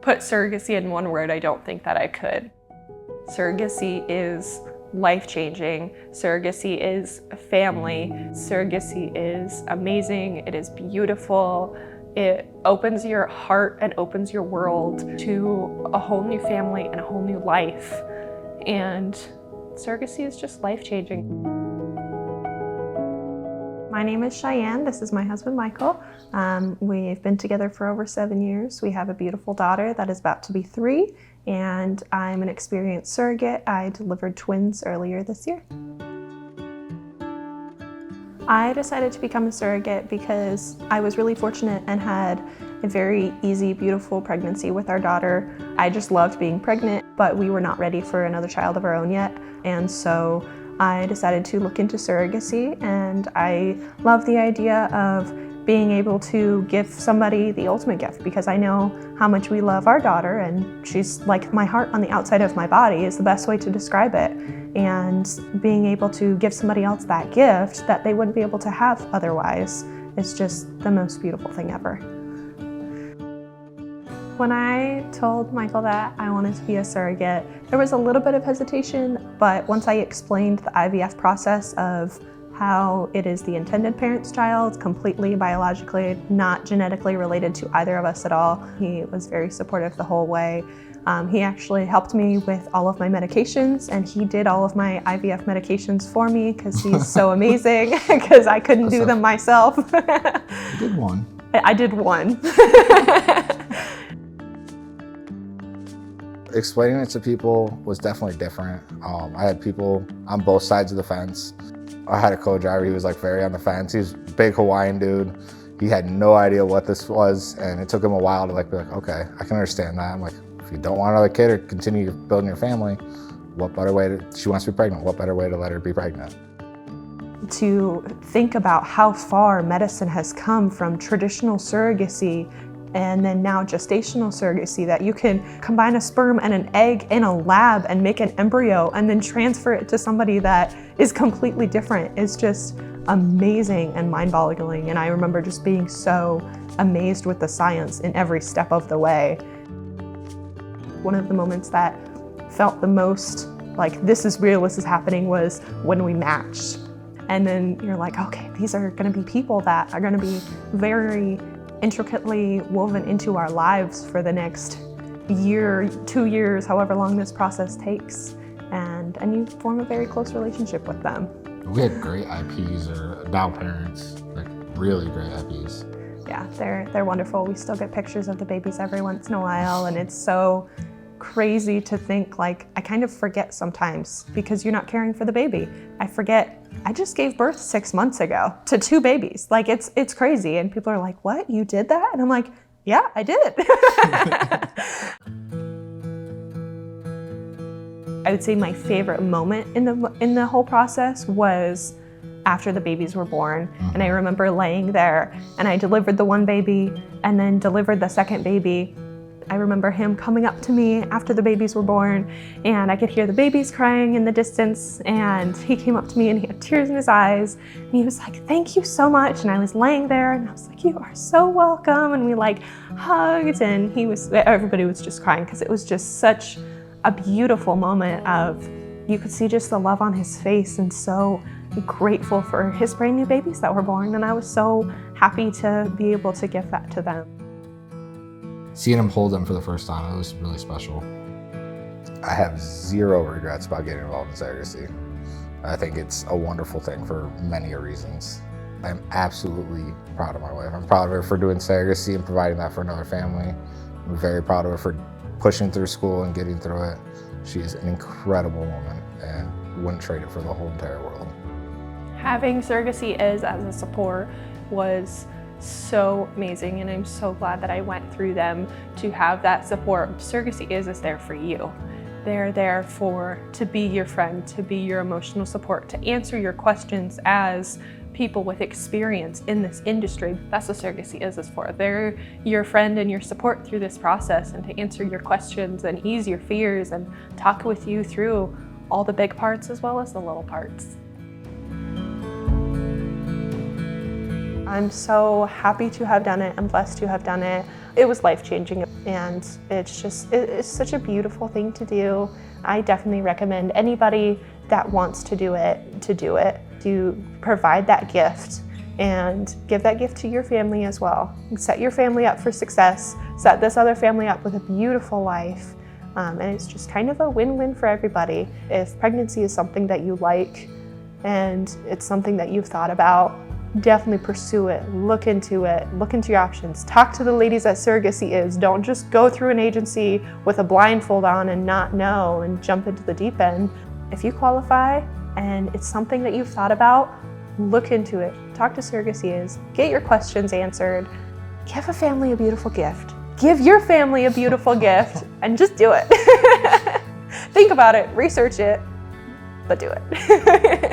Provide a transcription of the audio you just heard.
put surrogacy in one word, I don't think that I could. Surrogacy is life-changing. Surrogacy is family. Surrogacy is amazing. It is beautiful. It opens your heart and opens your world to a whole new family and a whole new life. And surrogacy is just life-changing. My name is Cheyenne. This is my husband, Michael. We've been together for over 7 years. We have a beautiful daughter that is about to be 3, and I'm an experienced surrogate. I delivered twins earlier this year. I decided to become a surrogate because I was really fortunate and had a very easy, beautiful pregnancy with our daughter. I just loved being pregnant, but we were not ready for another child of our own yet. And so I decided to look into surrogacy, and I love the idea of being able to give somebody the ultimate gift, because I know how much we love our daughter, and she's like my heart on the outside of my body is the best way to describe it. And being able to give somebody else that gift that they wouldn't be able to have otherwise is just the most beautiful thing ever. When I told Michael that I wanted to be a surrogate, there was a little bit of hesitation, but once I explained the IVF process of how it is the intended parent's child, completely biologically, not genetically related to either of us at all, he was very supportive the whole way. He actually helped me with all of my medications, and he did all of my IVF medications for me because he's so amazing, because I couldn't do them myself. You did one. I did one. Explaining it to people was definitely different. I had people on both sides of the fence. I had a co-driver, he was like very on the fence. He was a big Hawaiian dude. He had no idea what this was, and it took him a while to be like, okay, I can understand that. I'm like, if you don't want another kid or continue building your family, what better way she wants to be pregnant, what better way to let her be pregnant? To think about how far medicine has come from traditional surrogacy and then now gestational surrogacy, that you can combine a sperm and an egg in a lab and make an embryo and then transfer it to somebody that is completely different, is just amazing and mind-boggling. And I remember just being so amazed with the science in every step of the way. One of the moments that felt the most like this is real, this is happening, was when we matched. And then you're like, okay, these are gonna be people that are gonna be very intricately woven into our lives for the next year, 2 years, however long this process takes. And you form a very close relationship with them. We had great IPs, or now parents, like really great IPs. Yeah, they're wonderful. We still get pictures of the babies every once in a while, and it's so crazy to think, like, I kind of forget sometimes because you're not caring for the baby. I forget I just gave birth 6 months ago to 2 babies. Like, it's crazy. And people are like, what, you did that? And I'm like, yeah, I did. I would say my favorite moment in the whole process was after the babies were born. And I remember laying there, and I delivered the one baby and then delivered the second baby. I remember him coming up to me after the babies were born, and I could hear the babies crying in the distance, and he came up to me and he had tears in his eyes, and he was like, thank you so much. And I was laying there and I was like, you are so welcome. And we like hugged, and everybody was just crying because it was just such a beautiful moment of, you could see just the love on his face, and so grateful for his brand new babies that were born. And I was so happy to be able to give that to them. Seeing him hold them for the first time, it was really special. I have zero regrets about getting involved in surrogacy. I think it's a wonderful thing for many reasons. I'm absolutely proud of my wife. I'm proud of her for doing surrogacy and providing that for another family. I'm very proud of her for pushing through school and getting through it. She's an incredible woman, and wouldn't trade it for the whole entire world. Having Surrogacy Is as a support was so amazing, and I'm so glad that I went through them to have that support. Surrogacy Is there for you. They're there to be your friend, to be your emotional support, to answer your questions as people with experience in this industry. That's what Surrogacy Is for. They're your friend and your support through this process, and to answer your questions and ease your fears and talk with you through all the big parts as well as the little parts. I'm so happy to have done it. I'm blessed to have done it. It was life-changing, and it's such a beautiful thing to do. I definitely recommend anybody that wants to do it, to provide that gift and give that gift to your family as well. Set your family up for success, set this other family up with a beautiful life, and it's just kind of a win-win for everybody. If pregnancy is something that you like and it's something that you've thought about, definitely pursue it, look into your options. Talk to the ladies at Surrogacy Is. Don't just go through an agency with a blindfold on and not know and jump into the deep end. If you qualify and it's something that you've thought about, look into it. Talk to Surrogacy Is. Get your questions answered. Give a family a beautiful gift. Give your family a beautiful gift and just do it. Think about it, research it, but do it.